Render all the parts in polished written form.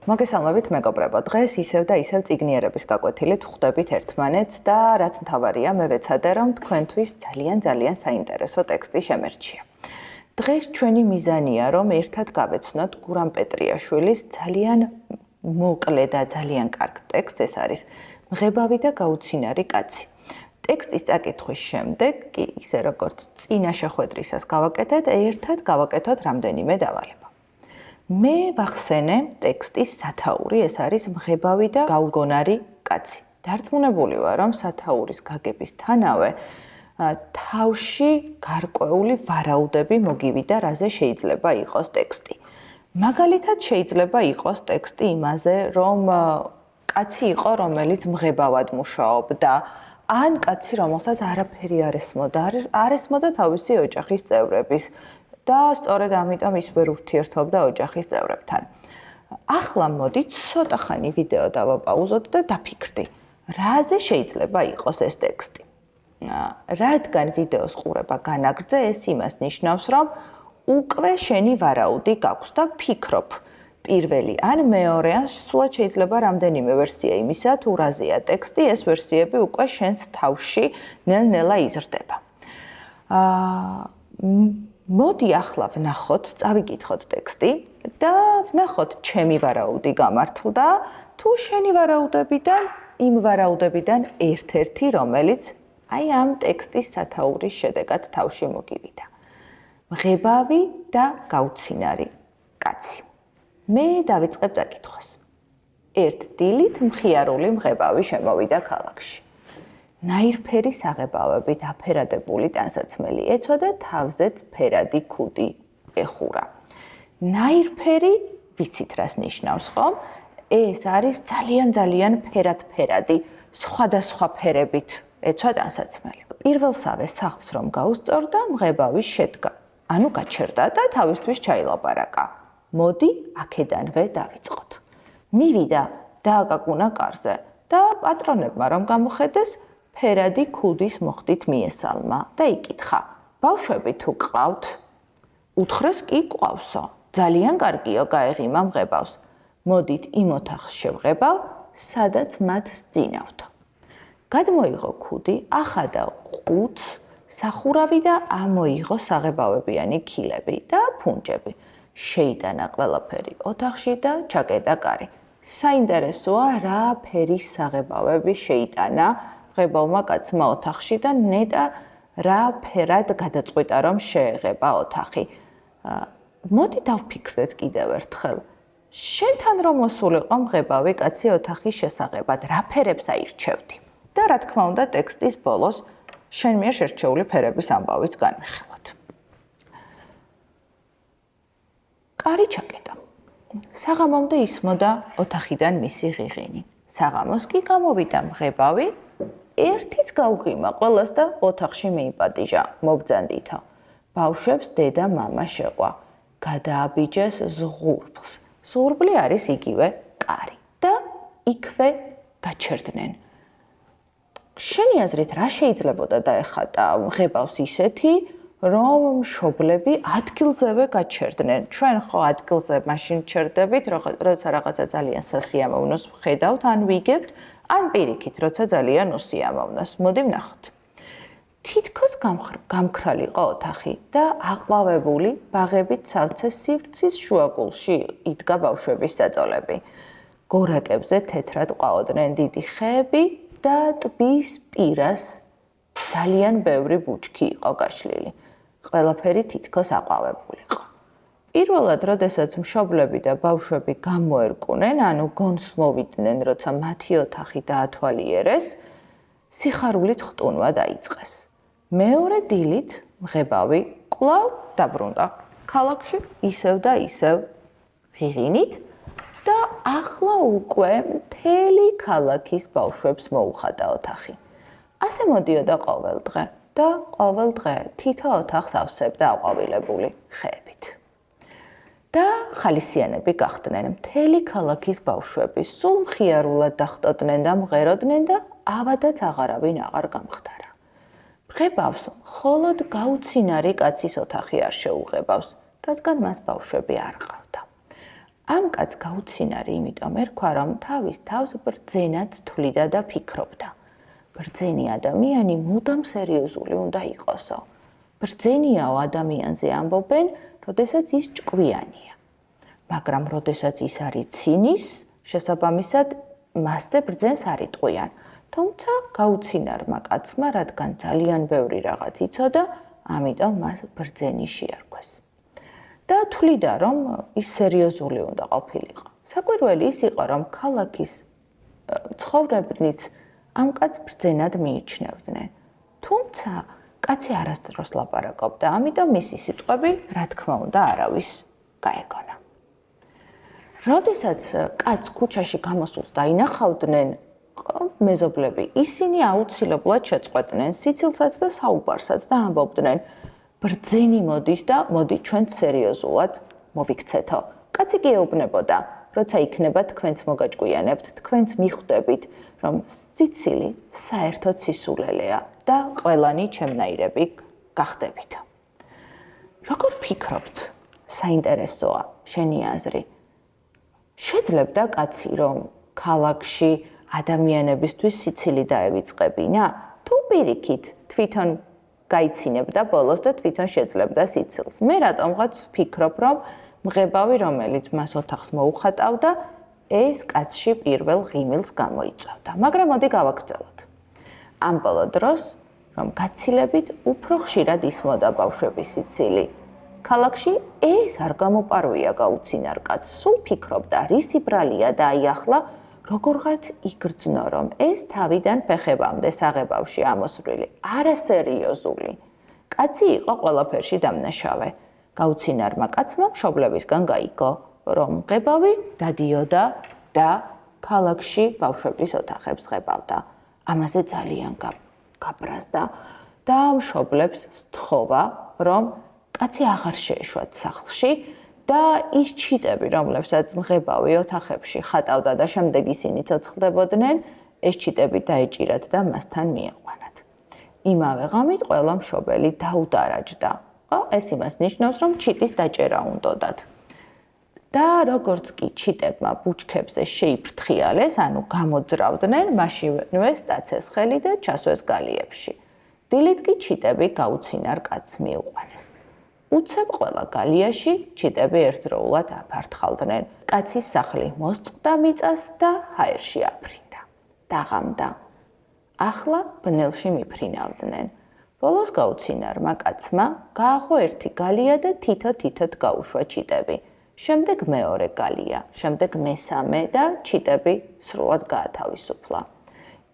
მოგესალმებით მეგობრებო, დღეს ისევ და ისევ წიგნიერების გაკვეთილით ხვდებით ერთმანეთს და რაც მთავარია, მე ვეცადე, რომ თქვენთვის ძალიან საინტერესო ტექსტი შემერჩია. დღეს ჩვენი მიზანია, რომ ერთად გავეცნოთ გურამ პეტრიაშვილის ძალიან მოკლე და ძალიან კარგ ტექსტს, ეს არის მღებავი და გაუცინარი კაცი. ტექსტის წაკითხვის შემდეგ კი, ისე როგორც წინა შეხვედრისას გავაკეთეთ, ერთად გავაკეთოთ რამდენიმე დავალება. მე ვახსენე ტექსტის სათაური, ეს არის მღებავი და გაუგონარი კაცი. დარწმუნებული ვარ, რომ სათაურის გაგებისთანავე თავში გარკვეული ვარაუდები მოგივიდა, რაზე შეიძლება იყოს ტექსტი. მაგალითად, შეიძლება იყოს ტექსტი იმაზე, რომ კაცი იყო, რომელიც მღებავად მუშაობდა, ან კაცი, რომელსაც არაფერი არ ესმოდა თავისი ოჯახის წევრების და სწორედ ამიტომ ის ვერ ურთიერთობდა ოჯახის წევრებთან. ახლა მოდი ცოტა ხანი ვიდეო დავაპაუზოთ და დაფიქრდი, რაზე შეიძლება იყოს ეს ტექსტი. რადგან ვიდეოს ყურება განაგრძე, ეს იმას ნიშნავს, რომ უკვე შენი ვარაუდი გაქვს და ფიქრობ, პირველი ან მეორე, ან სულად შეიძლება რამდენიმე ვერსია იმისა, თუ რაზეა ტექსტი, ეს ვერსიები უკვე შენს თავში ნელ-ნელა იზრდება. მოდი ახლა ვნახოთ, წავიკითხოთ ტექსტი და ვნახოთ ჩემი ვარაუდი გამართლდა, თუ შენი ვარაუდებიდან, იმ ვარაუდებიდან ერთ-ერთი, რომელიც აი ამ ტექსტის სათაურის შედეგად თავში მოგივიდა. მღებავი და გაუცინარი კაცი. მე დავიწყებ წაკითხვას. ერთ დილით მხიარული მღებავი შემოვიდა ქალაქში. ნაირფერი საღებავებით აფერადებული ტანსაცმელი ეცვა და თავზეც ფერადი ქუდი ეხურა. ნაირფერი, ვიცით რას ნიშნავს, ხომ? ეს არის ძალიან ფერადი, სხვადასხვა ფერებით ეცვა ტანსაცმელი. პირველსავე სახლს რომ გაუსწორდა, მღებავი შედგა, ანუ გაჩერდა და თავისთვის ჩაილაპარაკა. მოდი, აქედანვე დავიწყოთ. მივიდა, დააკაკუნა კარზე და პატრონებმა რომ გამოხედეს, ფერადი ქუდის მოხდით მიესალმა და იკითხა: ბავშვები თუ გყავთ? უთხრეს კი გყავსო. ძალიან კარგიო, გაეღიმა მღებავს. მოდით იმ ოთახს შევღებავ, სადაც მათ სძინავთ. გადმოიღო ქუდი, ახადა ყუთს, სახურავი და ამოიღო საღებავებიანი ქილები და ფუნჯები. შეიტანა ყველაფერი ოთახში და ჩაკეტა კარი. საინტერესოა, რა ფერის საღებავები შეიტანა მღებავმა კაცმა ოთახში და ნეტა რა ფერად გადაწყვიტა, რომ შეეღება ოთახი. მოდი დავფიქრდეთ კიდევ ერთხელ. შენთან რომ მოსულიყო მღებავი კაცი ოთახის შესაღებად, რა ფერებს აირჩევდი? და რა თქმა უნდა, ტექსტის ბოლოს შენ მიერ შერჩეული ფერების ამბავიც განვიხილოთ. კარი ჩაკეტა. საღამომდე ისმოდა ოთახიდან მისი ღიღინი. საღამოს კი გამოვიდა მღებავი, ერთიც გაუღიმა ყველას და ოთახში მიიპატიჟა, მობძანდითო. ბავშვებს დედა მამა შეყვა. გადააბიჯეს ზღურბლს. ზღურბლი არის იგივე კარი და იქვე გაჩერდნენ. შენი აზრით რა შეიძლებოდა დაეხატა მღებავს ისეთი, რომ მშობლები ადგილზევე გაჩერდნენ. ჩვენ ხო ადგილზე მაშინ ჩერდებით, როცა რაღაცა ძალიან სასიამოვნოს ვხედავთ, ან ვიგებთ, ან პირიქით, როცა ძალიან უსიამოვნოს. მოდი ვნახოთ. თითქოს გამქრალიყო ოთახი და აყვავებული ბაღებით სავცე სივრცის შუაგულში იდგა ბავშვებისაწოლები. გორაკებზე თეთრად ყვაოდნენ დიდი ხეები და ტბის პირას ძალიან ბევრი ბუჩქი იყო გაშლილი. ყველაფერი თითქოს აყვავებულიყო. პირველად, როდესაც მშობლები და ბავშვები გამოერკუნენ, ანუ გონს მოვიდნენ, როცა მათი ოთახი დაათვალიერეს, სიხარულით ხტუნვა დაიწყეს. მეორე დილით მღებავი კვლავ დაბრუნდა ქალაქში ისევ და ისევ ღიღინით და ახლა უკვე მთელი ქალაქის ბავშვებს მოუხადა ოთახი. ასე მოდიოდა ყოველ დღე და ყოველ დღე თითო ოთახს ავსებდა აყვავილებული ხეებით. და ხალისიანები გახდნენ მთელი ქალაქის ბავშვები, სულ მხიარულად დახტოდნენ და მღეროდნენ და ავადაც აღარავინ აღარ გამხდარა. მღებავს მხოლოდ გაუცინარი კაცის ოთახი არ შეუღებავს, რადგან მას ბავშვები არ ყავდა. ამ კაცს გაუცინარი იმიტომ ერქვა, რომ თავის თავს ბრძენად თვლიდა და ფიქრობდა. ბრძენი ადამიანი მუდამ სერიოზული უნდა იყოსო. ბრძენიაო ადამიანზე ამბობენ, როდესაც ის ჭკვიანია. მაგრამ როდესაც ის არის ცინის, შესაბამისად მასზე ბრძენს არ იტყვიან. თუმცა გაუცინარმა კაცმა, რადგან ძალიან ბევრი რაღაც იცოდა, ამიტომ მას ბრძენი შეარქვეს. და თვლიდა, რომ ის სერიოზული უნდა ყოფილიყო. საკვირველი ის იყო, რომ ქალაქის ცხოვრებნიც ამ კაცს ბრძენად მიიჩნევდნენ. თუმცა კაცი არასდროს ლაპარაკობდა, ამიტომ მისი სიტყვები, რა თქმა უნდა, არავის გაეგონა. როდესაც კაცს ქუჩაში გამოსულს დაინახავდნენ მეზობლები, ისინი აუცილებლად შეწყვეტდნენ სიცილსაც და საუბარსაც და ამბობდნენ, ბრძენი მოდის და მოდი ჩვენც სერიოზულად მოვიქცეთო. კაცი კი ეუბნებოდა, როცა იქნება თქვენც მოგაჭკვიანებთ, თქვენც მიხვდებით, რომ სიცილი საერთოდ სისულელეა და ყველანი ჩემნაირები გახდებით. როგორ ფიქრობთ? საინტერესოა შენი აზრი. შეძლებდა კაცი, რომ ქალაქში ადამიანებისთვის სიცილი დაევიწყებინა? თუ პირიქით თვითონ გაიცინებდა ბოლოს და თვითონ შეძლებდა სიცილს. მე რატომღაც ვფიქრობ, რომ მღებავი, რომელიც მას ოთახს მოუხატავდა, ეს კაცში პირველ ღიმილს გამოიწვევდა. მაგრამ მოდი გავაგრძელოთ. ამ ბოლო დროს, რომ გაცილებით უფრო ხშირად ისმოდა ბავშვების სიცილი. ქალაქში ეს არ გამოპარვია გაუცინარ კაცს. სულ ფიქრობდა, რისი ბრალია და აი ახლა როგორღაც იგრძნო, რომ ეს თავიდან ფეხებამდე საღებავში ამოსვლილი, არასერიოზული. კაცი იყო ყველაფერში დამნაშავე. გაუცინარმა კაცმა მშობლებისგან გაიგო, რომ მღებავი დადიოდა და ქალაქში ბავშვების ოთახებს ღებავდა. ამაზე ძალიან გაბრაზდა და მშობლებს სთხოვა, რომ კაცი აღარ შეეშვათ სახლში და ის ჩიტები, რომლებსაც მღებავი ოთახებში ხატავდა და შემდეგ ისინი ცოცხლდებოდნენ, ეს ჩიტები დაეჭირათ და მასთან მიიყვანათ. იმავე ღამით ყველა მშობელი დაუდარაჯდა. ეს იმას ნიშნავს, რომ ჩიტის დაჭერა უნდოდათ. და როგორც კი ჩიტებმა ბუჩქებზე შეიფრთხიალეს, ანუ გამოძრავდნენ, მაშინვე სტაცეს ხელი და ჩასვეს გალიებში. დილით კი ჩიტები გაუცინარ კაცს მიიყვანეს. უცებ ყველა გალიაში ჩიტები ერთდროულად აფართხალდნენ. კაცის სახლი მოსწყდა მიწას და ჰაერში აფრინდა. დაღამდა. ახლა ბნელში მიფრინავდნენ. ბოლოს გაუცინარმა კაცმა გააღო ერთი გალია და თითო-თითოდ გაუშვა ჩიტები. შემდეგ მეორე გალია, შემდეგ მესამე და ჩიტები სრულად გაათავისუფლა.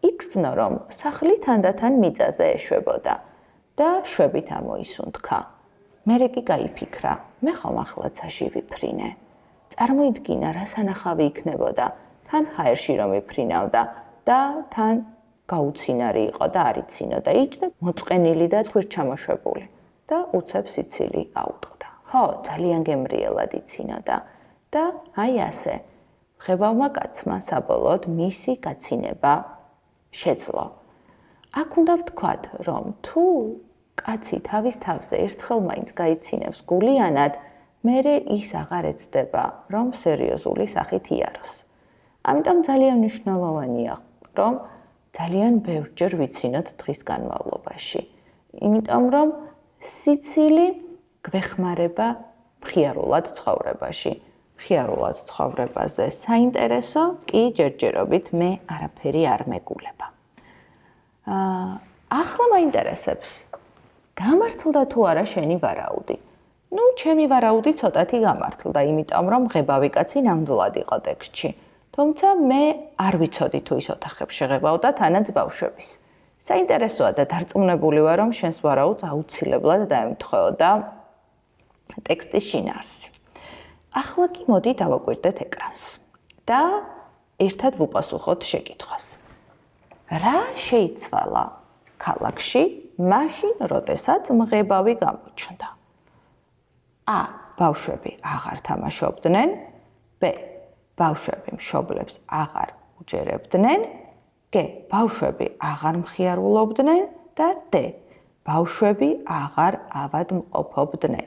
იგრძნო, რომ სახლი თანდათან მიწაზე ეშვებოდა და შვებით ამოისუნთქა. მერე კი გაიფიქრა, მე ხომ ახლაცაში ვიფრინე. წარმოიდგინა, რა სანახავი იქნებოდა, თან ჰაერში რომ ვიფრინავდა და თან გაუცინარი იყო და არ იცინოდა, იჯდა მოწყენილი და თვითჩამოშვებული და უცებ სიცილი აუტყდა. ხო, ძალიან გემრიელად იცინოდა და აი ასე, მღებავმა კაცმა საბოლოოდ მისი გაცინება შეძლო. აქ უნდა ვთქვათ, რომ თუ კაცი თავის თავზე ერთხელ მაინც გაიცინებს გულიანად, მერე ის აღარ ეცდება, რომ სერიოზული სახით იაროს. ამიტომ ძალიან მნიშვნელოვანია, რომ ძალიან ბევრჯერ ვიცინოთ დღის განმავლობაში. იმიტომ რომ სიცილი გვეხმარება მხიარულად ცხოვრებაში. მხიარულად ცხოვრებაზე საინტერესო კი ჯერჯერობით მე არაფერი არ მეგულება. ახლა მაინტერესებს, გამართლდა თუ არა შენი ვარაუდი? ნუ, ჩემი ვარაუდი ცოტათი გამართლდა, იმიტომ რომ მღებავი კაცი ნამდვილად იყო ტექსტში. თუმცა მე არ ვიცოდი თუ ის ოთახებს შეღებავდა თანაც ბავშვების. საინტერესოა და დარწმუნებული ვარ, რომ შენს ვარაუდს აუცილებლად დაემთხვეოდა ტექსტის შინაარსი. ახლა კი მოდი დავაკვირდეთ ეკრანს და ერთად ვუპასუხოთ შეკითხვას. რა შეიცვალა ქალაქში მაშინ, როდესაც მღებავი გამოჩნდა? A. ბავშვები აღარ თამაშობდნენ. B. ბავშვები მშობლებს აღარ უჯერებდნენ. G. ბავშვები აღარ მხიარულობდნენ და D. ბავშვები აღარ ავადმყოფობდნენ.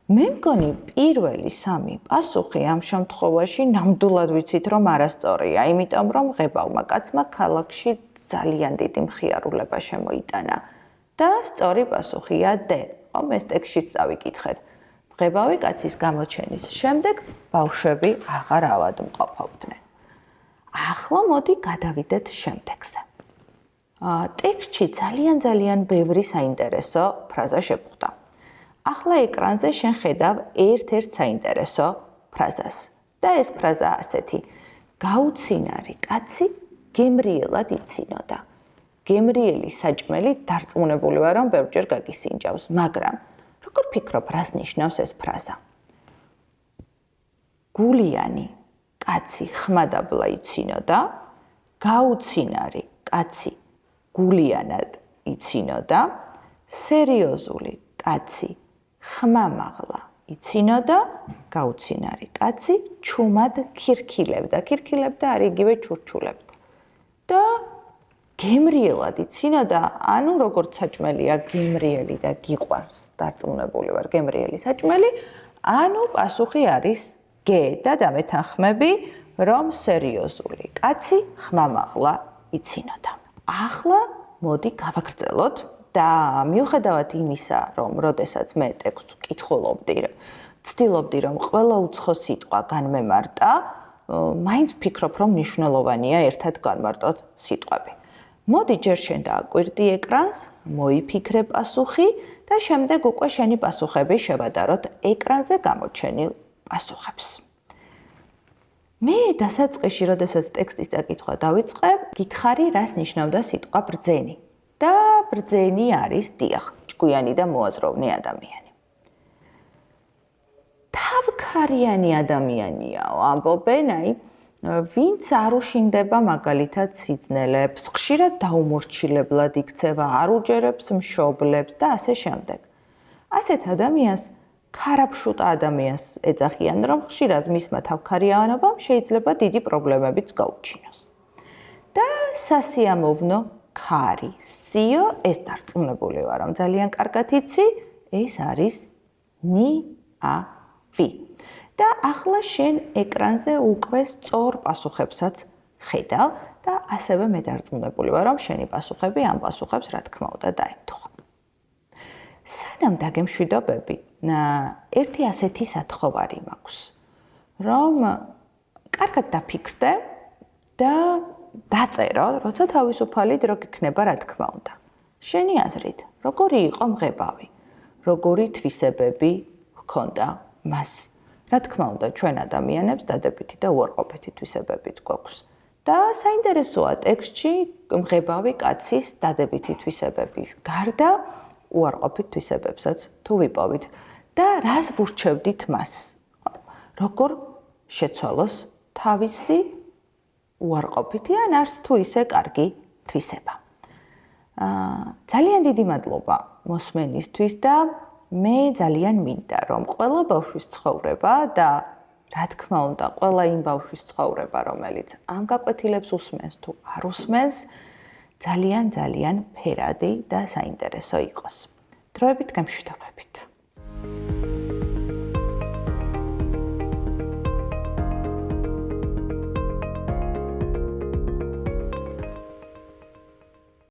მე მგონი პირველი სამი პასუხი ამ შემთხვევაში ნამდვილად ვიცით, რომ არასწორია, იმიტომ რომ ღებავმა კაცმა ქალაქში ძალიან დიდი მხიარულება შემოიტანა. და სწორი პასუხია D. ხომ ეს ტექსტშიც წავიკითხეთ. ღებავი კაცის გამოჩენის შემდეგ ბავშვები აღარ ავადმყოფობდნენ. ახლა მოდი გადავიდეთ შემდეგზე. ტექსტში ძალიან ბევრი საინტერესო ფრაზა შეგვხვდა. ახლა ეკრანზე შენ ხედავ ერთ-ერთ საინტერესო ფრაზას. და ეს ფრაზა ასეთი: გაუცინარი კაცი გემრიელად იცინოდა. გემრიელი საჭმელი დარწმუნებული ვარ, რომ ბევრჯერ გაგისინჯავს, მაგრამ როგორ ფიქრობ, რას ნიშნავს ეს ფრაზა? გულიანი კაცი ხმადაბლა იცინოდა, გაუცინარი კაცი გულიანად იცინოდა, სერიოზული კაცი ხმამაღლა იცინოდა, გაუცინარი კაცი ჩუმად ქირქილებდა. ქირქილებდა არ იგივე ჩურჩულებდა. და გემრიელად იცინოდა, ანუ როგორც საჭმელია გემრიელი და გიყვარს, დარწმუნებული ვარ, გემრიელი საჭმელი, ანუ პასუხი არის G და დამეთანხმები, რომ სერიოზული კაცი ხმამაღლა იცინოდა. ახლა მოდი გავაგრძელოთ და მიუხედავად იმისა, რომ როდესაც მე ტექსტს ვკითხულობდი, ვცდილობდი, რომ ყველა უცხო სიტყვა განმემარტა, მაინც ვფიქრობ, რომ მნიშვნელოვანია ერთად განმარტოთ სიტყვები. მოდი ჯერ შენ დააკვირდი ეკრანს, მოიფიქრე პასუხი და შემდეგ უკვე შენი პასუხები შევადაროთ ეკრანზე გამოჩენილ პასუხებს. მე დასაწყისში, როდესაც ტექსტის წაკითხვა დავიწყებ, გითხარი, რას ნიშნავდა სიტყვა ბრძენი. და ბრძენი არის დიახ, ჭკვიანი და მოაზროვნე ადამიანი. თავქარიანი ადამიანიაო, ამბობენ, ვინც არ უშინდება მაგალითად სიძნელებს, ხშირად დაუმორჩილებლად იქცევა, არ უჯერებს მშობლებს და ასე შემდეგ. ასეთ ადამიანს ქარაფშუტა ადამიანს ეძახიან, რომ ხშირად მისმა თავქარიანობამ შეიძლება დიდი პრობლემებიც გაუჩინოს. და სასიამოვნო ქარი, სიო, ეს დარწმუნებული ვარ, რომ ძალიან კარგად იცი, ეს არის ნიავი. და ახლა შენ ეკრანზე უკვე სწორ პასუხებსაც ხედავ და ასევე მე დარწმუნებული ვარ, რომ შენი პასუხები ამ პასუხებს რა თქმა უნდა დაემთხვა. სანამ დაგემშვიდობები, ერთი ასეთი სათხოვარი მაქვს, რომ კარგად დაფიქრდე და დაწერო, როცა თავისუფალი დრო გიქნება, რა თქმა უნდა. შენი აზრით, როგორი იყო მღებავი? როგორი თვისებები ჰქონდა მას? რა თქმა უნდა, ჩვენ ადამიანებს დადებითი და უარყოფითი თვისებებიც გვაქვს. და საინტერესოა ტექსტში მღებავი კაცის დადებითი თვისებების გარდა უარყოფით თვისებებსაც თუ ვიპოვით და რას ვურჩევდით მას? როგორ შეცვალოს თავისი უარყოფითი ან არც თუ ისე კარგი თვისება. ძალიან დიდი მადლობა მოსმენისთვის და მე ძალიან მინდა, რომ ყველა ბავშვის ცხოვრება და რა თქმა უნდა, ყველა იმ ბავშვის ცხოვრება, რომელიც ამ გაკვეთილებს უსმენს თუ არ უსმენს, ძალიან ფერადი და საინტერესო იყოს. დროებით გამშვიდობებით.